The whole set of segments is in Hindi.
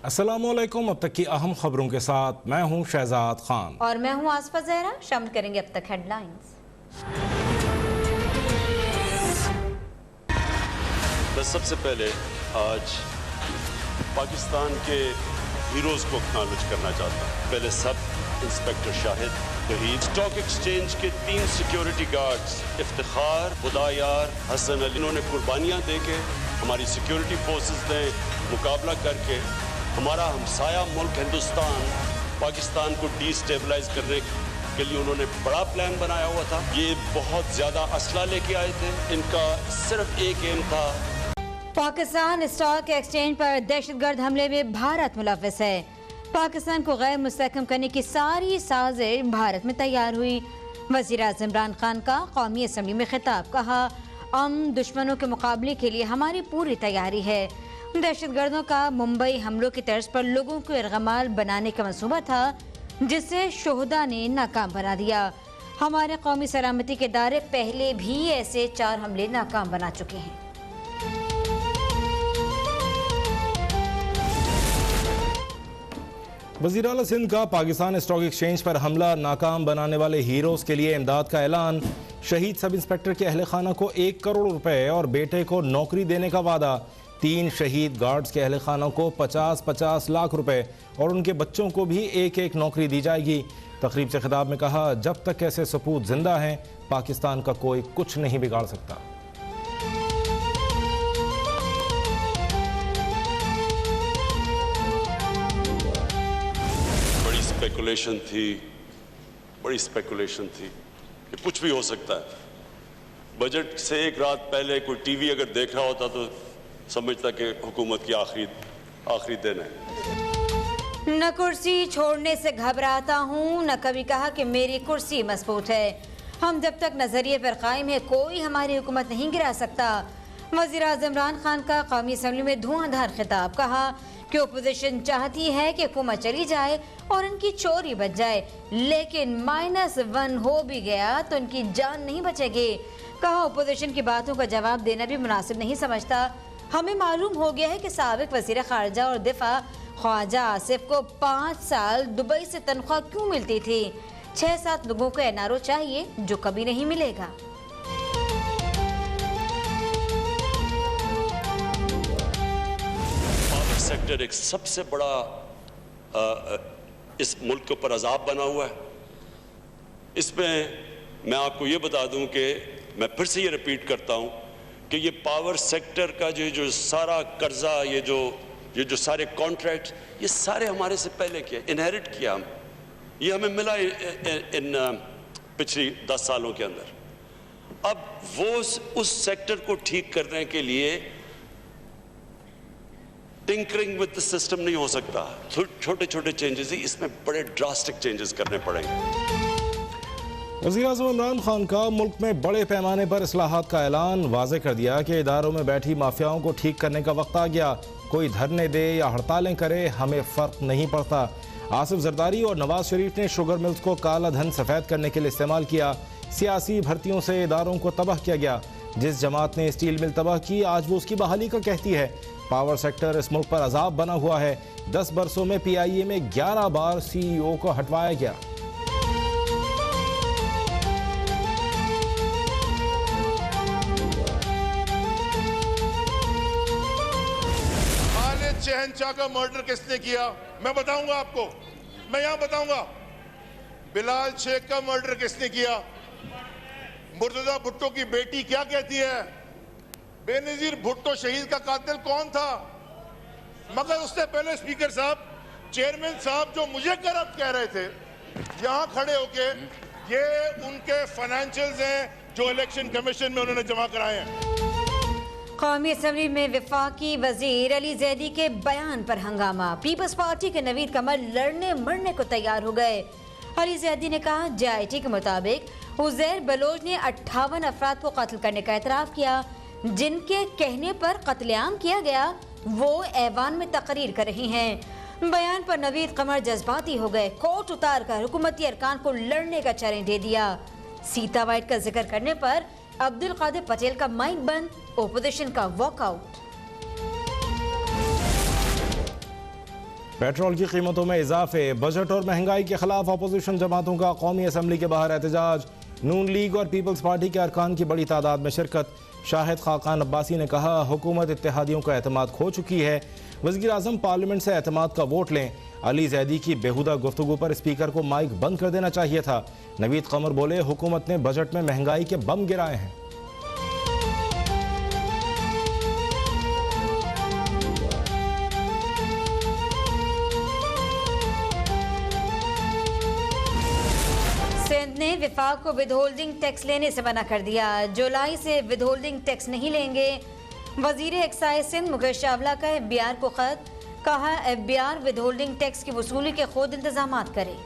अस्सलामुअलैकुम। अब तक की अहम खबरों के साथ मैं हूं शहजाद खान और मैं हूं आसफा जहरा। शामिल करेंगे अब तक हेडलाइंस। मैं सबसे पहले आज पाकिस्तान के हीरोज को एक्नॉलेज करना चाहता हूँ। पहले सब इंस्पेक्टर शाहिद शहीद, स्टॉक एक्सचेंज के 3 सिक्योरिटी गार्ड्स इफ्तिखार, खुदायार, हसन अली, इन्होंने कुर्बानियाँ दे के हमारी सिक्योरिटी फोर्सेस ने मुकाबला करके हमारा हमसाया मुल्क हिंदुस्तान पाकिस्तान को डिस्टेबलाइज करने के लिए उन्होंने बड़ा प्लान बनाया हुआ था। ये बहुत ज्यादा असला लेके आए थे। इनका सिर्फ एक एम था। पाकिस्तान स्टॉक एक्सचेंज पर दहशतगर्द हमले में भारत मुलव्वस है। पाकिस्तान को गैर मुस्तहकम करने की सारी साजिश भारत में तैयार हुई। वज़ीर-ए-आज़म इमरान खान का कौमी असम्बली में खिताब, कहा हम दुश्मनों के मुकाबले के लिए हमारी पूरी तैयारी है। दहशतगर्दों का मुंबई हमलों की तर्ज पर लोगों को इरगमाल बनाने का मंसूबा था, जिसे शोहदा ने नाकाम बना दिया। हमारे कौमी सलामती के इदारे पहले भी ऐसे 4 हमले नाकाम बना चुके हैं। वज़ीर आला सिंध का पाकिस्तान स्टॉक एक्सचेंज पर हमला नाकाम बनाने वाले हीरोज के लिए इमदाद का ऐलान। शहीद सब इंस्पेक्टर के अहल खाना को 1 करोड़ रुपए और बेटे को नौकरी देने का वादा। 3 शहीद गार्ड्स के अहल खाना को 50-50 लाख रुपए और उनके बच्चों को भी 1-1 नौकरी दी जाएगी। तकरीब से खिताब में कहा, जब तक ऐसे सपूत जिंदा हैं पाकिस्तान का कोई कुछ नहीं बिगाड़ सकता। बड़ी स्पेकुलेशन थी कि कुछ भी हो सकता है। बजट से एक रात पहले कोई टीवी अगर देख रहा होता तो समझता कि हुकूमत की आखिरी दिन है। न कुर्सी छोड़ने से घबराता हूँ, न कभी कहा कि मेरी कुर्सी मजबूत है। हम जब तक नजरिए पर कायम है कोई हमारी हुकूमत नहीं गिरा सकता। वज़ीर-ए-आज़म इमरान खान का कौमी असम्बली में धुआंधार खिताब, कहा कि अपोजिशन चाहती है कि हुकूमत चली जाए और इनकी चोरी बच जाए, लेकिन -1 हो भी गया तो इनकी जान नहीं बचेगी। कहा अपोजिशन की बातों का जवाब देना भी मुनासिब नहीं समझता। हमें मालूम हो गया है कि साबिक वज़ीर ख़ारजा और दिफा ख्वाजा आसिफ को 5 साल दुबई से तनख्वाह क्यों मिलती थी। 6-7 लोगों को एनआरओ चाहिए जो कभी नहीं मिलेगा। सेक्टर एक सबसे बड़ा इस मुल्क के ऊपर अजाब बना हुआ है। इसमें मैं आपको ये बता दूं कि मैं फिर से ये रिपीट करता हूं कि ये पावर सेक्टर का जो सारा कर्जा, ये जो सारे कॉन्ट्रैक्ट, ये सारे हमारे से पहले किया, इनहेरिट किया हम। ये हमें मिला इन पिछली 10 सालों के अंदर। अब वो उस सेक्टर को ठीक करने के लिए टिंकरिंग विद द सिस्टम नहीं हो सकता। छोटे छोटे चेंजेस ही, इसमें बड़े ड्रास्टिक चेंजेस करने पड़ेंगे। वज़ीर-ए-आज़म इमरान खान का मुल्क में बड़े पैमाने पर इस्लाहात का ऐलान। वाज़ेह कर दिया कि इदारों में बैठी माफियाओं को ठीक करने का वक्त आ गया। कोई धरने दे या हड़तालें करे, हमें फ़र्क नहीं पड़ता। आसिफ जरदारी और नवाज शरीफ ने शुगर मिल्स को काला धन सफ़ेद करने के लिए इस्तेमाल किया। सियासी भर्तियों से इदारों को तबाह किया गया। जिस जमात ने स्टील मिल तबाह की, आज वो उसकी बहाली का कहती है। पावर सेक्टर इस मुल्क पर अजाब बना हुआ है। 10 बरसों में PIA में 11 बार CEO को हटवाया गया। खालिद शहनशाह का मर्डर किसने किया मैं बताऊंगा आपको। मैं यहां बताऊंगा। बिलाल शेख का मर्डर किसने किया। मुर्तजा भुट्टो की बेटी क्या कहती है, बेनजीर भुट्टो शहीद का कातिल कौन था। मगर उससे पहले स्पीकर साहब, चेयरमैन साहब जो मुझे करप्ट कह रहे थे, यहां खड़े होके, ये उनके फाइनेंशियल्स हैं जो इलेक्शन कमीशन में उन्होंने जमा कराए हैं। कौमी असम्बली में वफाकी वजीर अली जैदी के बयान पर हंगामा। पीपल्स पार्टी के नवीद कमर लड़ने मरने को तैयार हो गए। अली जैदी ने कहा, JIT के मुताबिक उज़ैर बलोच ने 58 अफराद को कत्ल करने का एतराफ़ किया। जिनके कहने पर कत्लेआम किया गया वो ऐवान में तकरीर कर रही हैं। बयान पर नवीद कमर जज्बाती हो गए। कोर्ट उतार कर हुकूमती अरकान को लड़ने का चैलेंज दे दिया। सीता वाइट का जिक्र करने पर अब्दुल कादिर पटेल का माइक बंद, ओपोजिशन का वॉकआउट। पेट्रोल की कीमतों में इजाफे, बजट और महंगाई के खिलाफ अपोजिशन जमातों का कौमी असम्बली के बाहर एहतजाज। नून लीग और पीपल्स पार्टी के अरकान की बड़ी तादाद में शिरकत। शाहिद खाकान अब्बासी ने कहा, हुकूमत इत्तेहादियों का एतमाद खो चुकी है, वज़ीर आज़म पार्लियामेंट से एतमाद का वोट लें। अली जैदी की बेहुदा गुफ्तगू पर स्पीकर को माइक बंद कर देना चाहिए था। नवीद कमर बोले, हुकूमत ने बजट में महंगाई के बम गिराए हैं। सिंध ने विफाक को विदहोल्डिंग टैक्स लेने से मना कर दिया। जुलाई से विदहोल्डिंग टैक्स नहीं लेंगे। वजीर एक्साइज सिंध मुकेश चावला का एफबीआर को खत, कहा एफबीआर विदहोल्डिंग टैक्स की वसूली के खुद इंतजामात करे।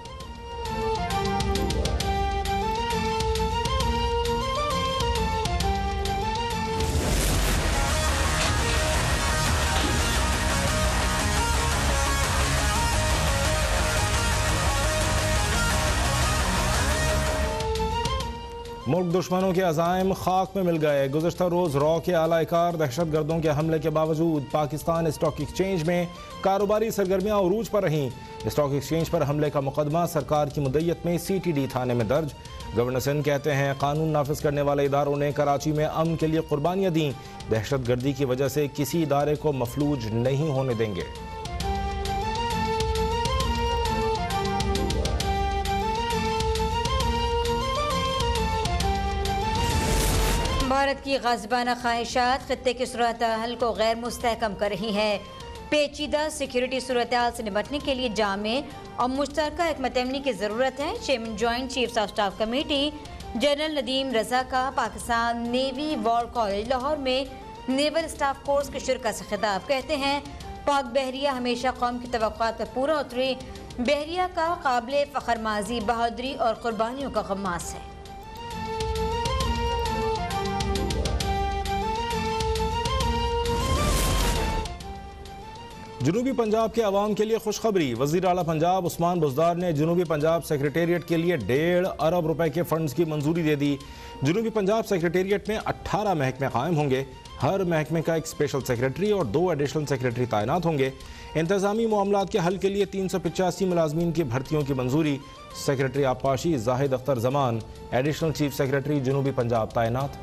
मुल्क दुश्मनों के अज़ाइम खाक में मिल गए। गुज़श्ता रोज़ रॉ के आलाकार दहशत गर्दों के हमले के बावजूद पाकिस्तान स्टॉक एक्सचेंज में कारोबारी सरगर्मियाँ उरूज पर रहीं। स्टॉक एक्सचेंज पर हमले का मुकदमा सरकार की मुद्दत में CTD थाने में दर्ज। गवर्नर सिंध कहते हैं, कानून नाफिज करने वाले इदारों ने कराची में अमन के लिए कुर्बानियाँ दी, दहशत गर्दी की वजह से किसी इदारे को मफलूज नहीं होने देंगे। भारत की ग़ाज़िबाना ख्वाहिशात खित्ते की सूरत हाल को गैर मुस्तहकम कर रही है। पेचीदा सिक्योरिटी सूरत हाल से निपटने के लिए जामे और मुश्तरका हिकमत अमली की ज़रूरत है। Chairman joint chiefs of staff committee general Nadeem Raza का Pakistan navy war college Lahore में नेवल स्टाफ कोर्स की शिरकत से खिताब। कहते हैं, पाक बहरिया हमेशा कौम की तवक्कुआत पर पूरा उतरी। बहरिया का काबिल फ़ख्र माजी, बहादुरी और कुर्बानियों का ग़म्मास है। जनूबी पंजाब के अवाम के लिए खुशखबरी। वज़ीर आला पंजाब उस्मान बुज़दार ने जनूबी पंजाब सेक्रेटेरिएट के लिए 1.5 अरब रुपए के फंड्स की मंजूरी दे दी। जनूबी पंजाब सेक्रेटेरिएट में 18 महकमे कायम होंगे। हर महकमे का एक स्पेशल सेक्रेटरी और 2 एडिशनल सेक्रेटरी तैनात होंगे। इंतजामी मामलात के हल के लिए 385 मुलाजमीन की भर्तियों की मंजूरी। सेक्रेटरी आबपाशी Zahid Akhtar Zaman, additional chief secretary जनूबी पंजाब तैनात।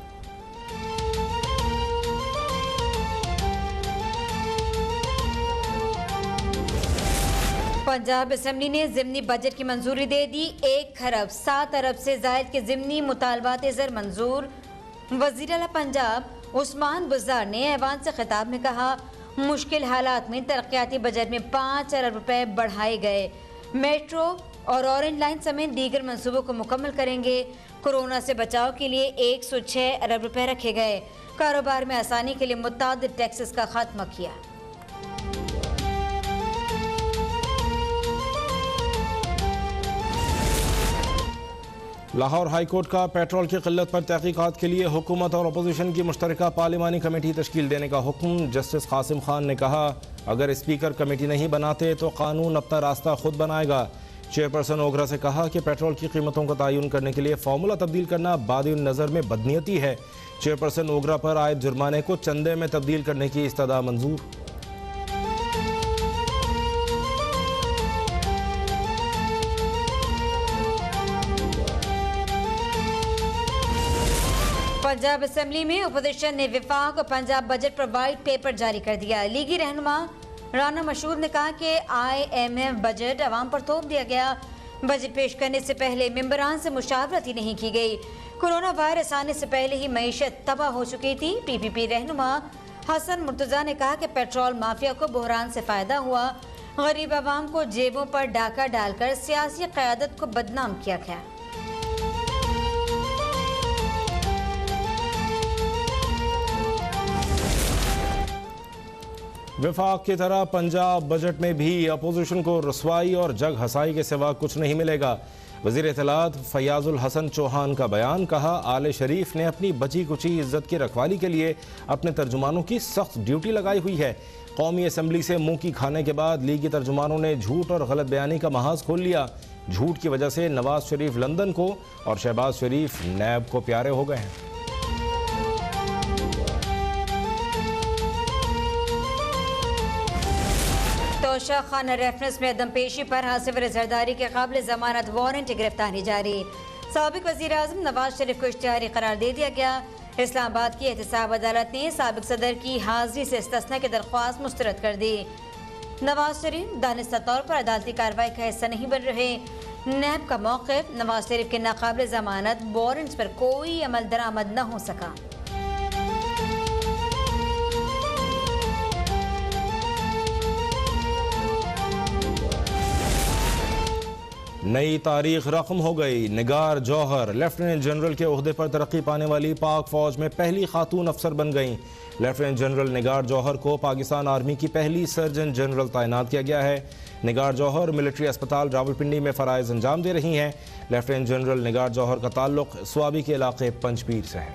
पंजाब असम्बली ने ज़िमनी बजट की मंजूरी दे दी। 1 खरब 7 अरब से ज़ायद के ज़िमनी मुतालबात ज़र मंजूर। वज़ीर आला पंजाब उस्मान बुज़दार ने ऐवान से खिताब में कहा, मुश्किल हालात में तरक्याती बजट में 5 अरब रुपए बढ़ाए गए। मेट्रो और ऑरेंज लाइन समेत दीगर मंसूबों को मुकम्मल करेंगे। कोरोना से बचाव के लिए 106 अरब रुपए रखे गए। कारोबार में आसानी के लिए मुतादिद टैक्सेस का खात्मा किया। लाहौर हाई कोर्ट का पेट्रोल की किल्लत पर तहकीकात के लिए हुकूमत और अपोजिशन की मुश्तरका पार्लिमानी कमेटी तश्कील देने का हुक्म। जस्टिस कासिम खान ने कहा, अगर स्पीकर कमेटी नहीं बनाते तो कानून अपना रास्ता खुद बनाएगा। चेयरपर्सन ओगरा से कहा कि पेट्रोल की कीमतों का तयन करने के लिए फार्मूला तब्दील करना बादिन नज़र में बदनीयती है। चेयरपर्सन ओगरा पर आयद जुर्माने को चंदे में तब्दील करने की इस्तदा मंजूर। पंजाब असम्बली में अपोजिशन ने विफाक और पंजाब बजट पर वाइट पेपर जारी कर दिया। लीगी रहनुमा राना मशहूद ने कहा कि IMF बजट अवाम पर थोप दिया गया। बजट पेश करने से पहले मेंबरान से मुशावरत ही नहीं की गई। कोरोना वायरस आने से पहले ही मईशत तबाह हो चुकी थी। PPP रहनुमा हसन मुर्तजा ने कहा कि पेट्रोल माफिया को बहरान से फायदा हुआ। गरीब आवाम को जेबों पर डाका डालकर सियासी क़यादत को बदनाम किया गया। विफाक की तरह पंजाब बजट में भी अपोजिशन को रसवाई और जग हसाई के सिवा कुछ नहीं मिलेगा। वज़ीर इत्तलात फयाजुल हसन चौहान का बयान, कहा, आले शरीफ ने अपनी बची कुची इज्जत की रखवाली के लिए अपने तर्जुमानों की सख्त ड्यूटी लगाई हुई है। कौमी असम्बली से मुंह की खाने के बाद लीगी तर्जुमानों ने झूठ और गलत बयानी का महाज खोल लिया। झूठ की वजह से नवाज शरीफ लंदन को और शहबाज शरीफ नैब को प्यारे हो गए हैं। तोशा खाना रेफरेंस में अदम पेशी पर हासिफ जरदारी के काबिल जमानत वारंट गिरफ्तारी जारी। साबिक वज़ीर आज़म नवाज शरीफ को इश्तिहारी करार दे दिया गया। इस्लामाबाद की एहतसाब अदालत ने साबिक सदर की हाजिरी से इस्तिस्ना की दरख्वास्त मुस्तरद कर दी। नवाज शरीफ दानिस्ता तौर पर अदालती कार्रवाई का हिस्सा नहीं बन रहे। नैब का मौक़िफ़ नवाज शरीफ के नाकाबिल जमानत वारंट्स पर कोई अमल दरामद न हो सका। नई तारीख रकम हो गई। निगार जौहर लेफ्टिनेंट जनरल के ओहदे पर तरक्की पाने वाली पाक फौज में पहली खातून अफसर बन गईं। लेफ्टिनेंट जनरल निगार जौहर को पाकिस्तान आर्मी की पहली सर्जन जनरल तैनात किया गया है। निगार जौहर मिलिट्री अस्पताल रावलपिंडी में फ़राइज़ अंजाम दे रही हैं। लेफ्टिनेंट जनरल निगार जौहर का ताल्लुक स्वाबी के इलाके पंचपीर से है।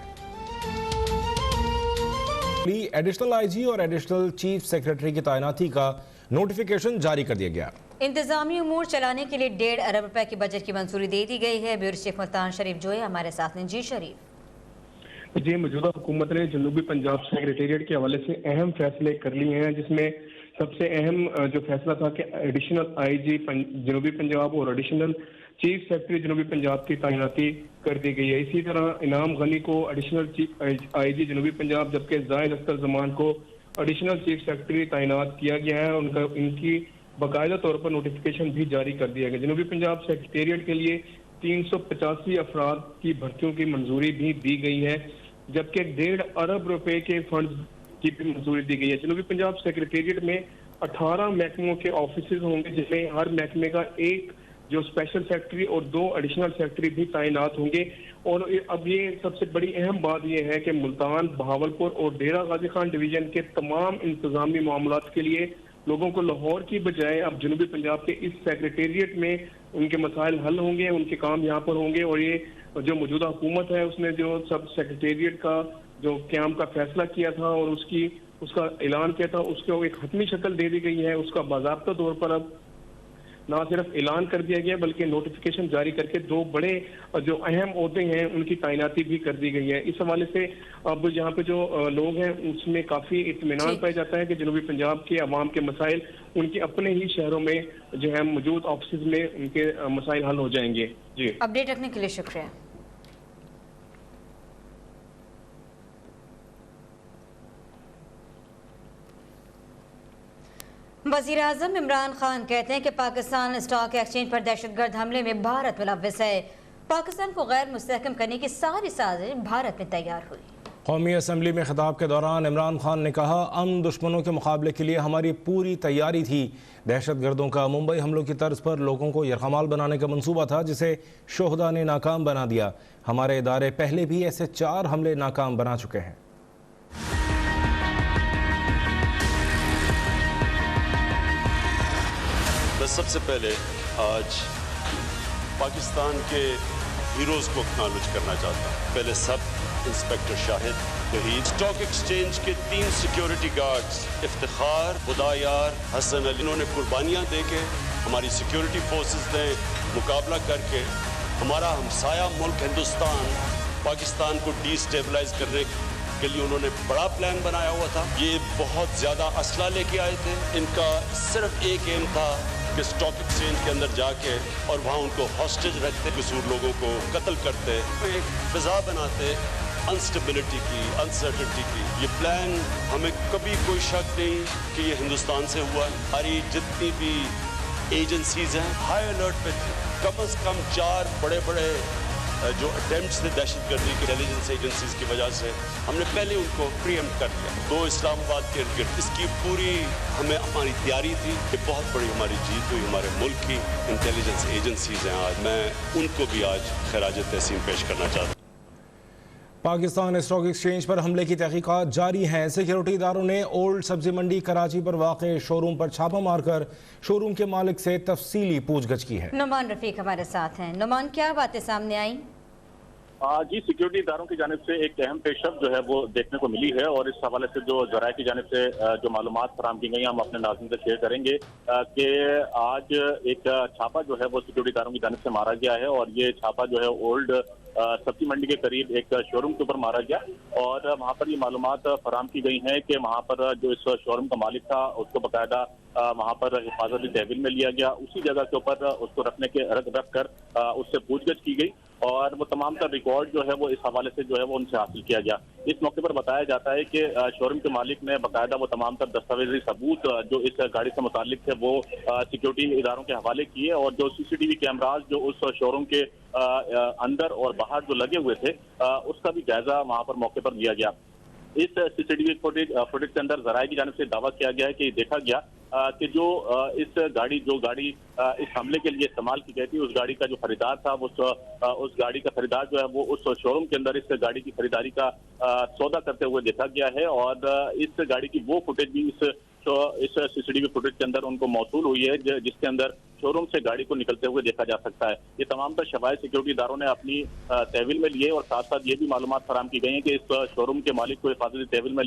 एडिशनल आईजी और एडिशनल चीफ सेक्रेटरी की तैनाती का नोटिफिकेशन जारी कर दिया गया। इंतजामी उमूर चलाने के लिए 1.5 अरब रुपए की बजट की मंजूरी दे दी गई है। ब्यूरो चीफ मुल्तान शरीफ जो है हमारे साथ हैं। जी शरीफ जी, मौजूदा हुकूमत ने जनूबी पंजाब सेक्रेटेरिएट के हवाले से अहम फैसले कर लिए हैं, जिसमें सबसे अहम जो फैसला था कि एडिशनल आईजी जनूबी पंजाब और एडिशनल चीफ सेक्रेटरी जनूबी पंजाब की तैनाती कर दी गई है। इसी तरह इनाम गनी को एडिशनल चीफ आईजी जनूबी पंजाब जबकि जाहिद अख्तर जमान को एडिशनल चीफ सेक्रेटरी तैनात किया गया है। इनकी बाकायदा तौर पर नोटिफिकेशन भी जारी कर दिया गया। जनूबी पंजाब सेक्रेटेरिएट के लिए 385 अफराद की भर्तियों की मंजूरी भी दी गई है, जबकि 1.5 अरब रुपए के फंड की भी मंजूरी दी गई है। जनूबी पंजाब सेक्रेटेरिएट में 18 महकमों के ऑफिस होंगे, जिसमें हर महकमे का एक जो स्पेशल सेक्रेटरी और 2 एडिशनल सेक्रेटरी भी तैनात होंगे। और अब ये सबसे बड़ी अहम बात यह है कि मुल्तान, बहावलपुर और डेरा गाजी खान डिवीजन के तमाम इंतजामी मामलात के लिए लोगों को लाहौर की बजाय अब जनूबी पंजाब के इस सेक्रेटेरिएट में उनके मसाइल हल होंगे, उनके काम यहाँ पर होंगे। और ये जो मौजूदा हुकूमत है उसने जो सब सेक्रेटेरिएट का जो क्याम का फैसला किया था और उसका ऐलान किया था, उसको एक हतमी शक्ल दे दी गई है। उसका बाज़ाब्ता तौर पर अब ना सिर्फ ऐलान कर दिया गया बल्कि नोटिफिकेशन जारी करके 2 बड़े जो अहम ओहदे हैं उनकी तैनाती भी कर दी गई है। इस हवाले से अब यहाँ पे जो लोग हैं उसमें काफ़ी इत्मीनान पाया जाता है कि जनूबी पंजाब के अवाम के मसाइल उनके अपने ही शहरों में जो है मौजूद ऑफिस में उनके मसाइल हल हो जाएंगे। जी, अपडेट रखने के लिए शुक्रिया। वज़ीर आज़म इमरान खान कहते हैं कि पाकिस्तान स्टॉक एक्सचेंज पर दहशतगर्द हमले में भारत मुलव्विस है। पाकिस्तान को गैर मुस्तहकम करने की सारी साजिश भारत में तैयार हुई। कौमी असम्बली में खिताब के दौरान इमरान खान ने कहा, अमन दुश्मनों के मुकाबले के लिए हमारी पूरी तैयारी थी। दहशतगर्दों का मुंबई हमलों की तर्ज पर लोगों को यरगमाल बनाने का मंसूबा था, जिसे शोहदा ने नाकाम बना दिया। हमारे इदारे पहले भी ऐसे 4 हमले नाकाम बना चुके हैं। मैं सबसे पहले आज पाकिस्तान के हीरोज़ को एक्नॉलेज करना चाहता हूँ। पहले सब इंस्पेक्टर शाहिद, शहीद, स्टॉक एक्सचेंज के 3 सिक्योरिटी गार्ड्स इफ्तिखार, खुदायार, हसन अली, इन्होंने कुर्बानियाँ दे के हमारी सिक्योरिटी फोर्सेस ने मुकाबला करके हमारा हमसाया मुल्क हिंदुस्तान, पाकिस्तान को डिस्टेबलाइज करने के लिए उन्होंने बड़ा प्लान बनाया हुआ था। ये बहुत ज़्यादा असला लेके आए थे। इनका सिर्फ एक एम था कि स्टॉक एक्सचेंज के अंदर जाके और वहाँ उनको हॉस्टेज रखते, कसूर लोगों को कत्ल करते, एक फिजा बनाते अनस्टेबिलिटी की, अनसर्टेनिटी की। ये प्लान हमें कभी कोई शक नहीं कि ये हिंदुस्तान से हुआ। हमारी जितनी भी एजेंसीज हैं हाई अलर्ट पे थी। कम से कम 4 बड़े बड़े जो अटेम्प्ट्स थे दहशतगर्दी की इंटेलिजेंस एजेंसीज की वजह से, हमने पहले उनको प्रीएम्प्ट कर दिया। 2 इस्लामाबाद के इर्द-गिर्द इसकी पूरी हमारी तैयारी थी कि बहुत बड़ी हमारी जीत हुई। हमारे मुल्क की इंटेलिजेंस एजेंसीज हैं, आज मैं उनको भी आज खराज तहसीन पेश करना चाहता हूँ। पाकिस्तान स्टॉक एक्सचेंज पर हमले की तहकीकात जारी हैं। सिक्योरिटी इदारों ने ओल्ड सब्जी मंडी कराची पर वाक़ शोरूम पर छापा मारकर शोरूम के मालिक से तफसीली पूछगछ की है। नुमान रफीक हमारे साथ हैं। नुमान, क्या बातें सामने आई? जी, सिक्योरिटी इदारों की जानिब से एक अहम पेशरफ जो है वो देखने को मिली है और इस हवाले से जो ज़राए की जानिब से जो मालूमात फराहम की गई हम अपने नाज़रीन से शेयर करेंगे कि आज एक छापा जो है वो सिक्योरिटी इदारों की जानिब से मारा गया है और ये छापा जो है ओल्ड सब्जी मंडी के करीब एक शोरूम के ऊपर मारा गया और वहां पर ये मालूमात फराम की गई हैं कि वहां पर जो इस शोरूम का मालिक था उसको बकायदा वहां पर हिफाजती तहवील में लिया गया। उसी जगह के ऊपर उसको रख कर उससे पूछगछ की गई और वो तमाम का रिकॉर्ड जो है वो इस हवाले से जो है वो उनसे हासिल किया गया। इस मौके पर बताया जाता है कि शोरूम के मालिक ने बकायदा वो तमाम तर दस्तावेजी सबूत जो इस गाड़ी से मुतालिक थे वो सिक्योरिटी इदारों के हवाले किए और जो सीसीटीवी कैमराज जो उस शोरूम के अंदर और बाहर जो लगे हुए थे उसका भी जायजा वहां पर मौके पर लिया गया। इस सीसीटीवी फुटेज के अंदर जराये की जानिब से दावा किया गया है कि देखा गया कि जो जो गाड़ी इस हमले के लिए इस्तेमाल की गई थी उस गाड़ी का जो खरीदार था उस गाड़ी का खरीदार जो है वो उस शोरूम के अंदर इस गाड़ी की खरीदारी का सौदा करते हुए देखा गया है और इस गाड़ी की वो फुटेज भी इस सीसीटीवी फुटेज के अंदर उनको मौसूल हुई है जिसके अंदर शोरूम से गाड़ी को निकलते हुए देखा जा सकता है। ये तमाम तर शवायद सिक्योरिटी इदारों ने अपनी तहवील में लिए और साथ साथ ये भी मालूमात फराम की गई है कि इस शोरूम के मालिक को हिफाजती तहवील में